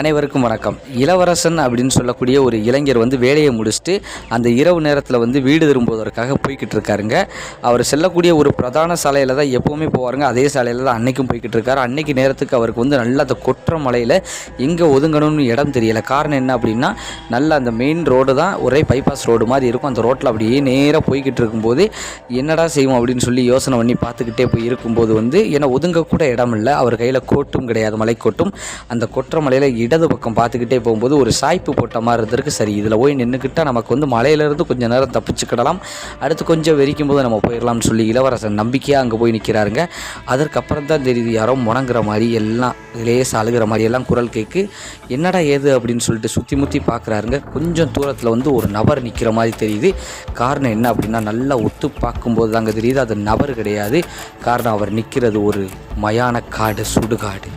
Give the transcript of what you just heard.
அனைவருக்கும் வணக்கம். இளவரசன் அப்படின்னு சொல்லக்கூடிய ஒரு இளைஞர் வேலையை முடிச்சுட்டு அந்த இரவு நேரத்தில் வீடு திரும்புவதற்காக போய்கிட்டு இருக்காருங்க. அவர் செல்லக்கூடிய ஒரு பிரதான சாலையில் தான் எப்போவுமே போவாருங்க. அதே சாலையில் தான் அன்னைக்கும் போய்கிட்டு இருக்காரு. அன்னைக்கு நேரத்துக்கு அவருக்கு நல்ல அந்த கொற்ற மலையில் எங்கே ஒதுங்கணும்னு இடம் தெரியலை. காரணம் என்ன அப்படின்னா, நல்ல அந்த மெயின் ரோடு தான் ஒரே பைபாஸ் ரோடு மாதிரி இருக்கும். அந்த ரோட்டில் அப்படியே நேராக போய்கிட்டு இருக்கும்போது என்னடா செய்வோம் அப்படின்னு சொல்லி யோசனை பண்ணி பார்த்துக்கிட்டே போய் இருக்கும்போது ஏன்னா ஒதுங்கக்கூட இடம் இல்லை. அவர் கையில் கோட்டும் கிடையாது, மலைக்கோட்டும். அந்த கொற்ற மலையில் இடது பக்கம் பார்த்துக்கிட்டே போகும்போது ஒரு சாய்ப்பு போட்ட மாதிரி இருந்திருக்கு. சரி, இதில் போய் நின்றுக்கிட்டால் நமக்கு மலையிலேருந்து கொஞ்சம் நேரம் தப்பிச்சுக்கிடலாம், அடுத்து கொஞ்சம் வெறிக்கும் போது நம்ம போயிடலாம்னு சொல்லி இளவரசன் நம்பிக்கையாக அங்கே போய் நிற்கிறாருங்க. அதற்கப்புறம் தான் தெரியுது யாரோ முணங்குற மாதிரி எல்லாம் லேசாக அழுகிற மாதிரி எல்லாம் குரல் கேட்கு. என்னடா ஏது அப்படின்னு சொல்லிட்டு சுற்றி முற்றி பார்க்குறாருங்க. கொஞ்சம் தூரத்தில் ஒரு நபர் நிற்கிற மாதிரி தெரியுது. காரணம் என்ன அப்படின்னா, நல்லா ஒத்து பார்க்கும்போது தாங்க தெரியுது அது நபர் கிடையாது. காரணம் அவர் நிற்கிறது ஒரு மயான காடு, சுடுகாடு.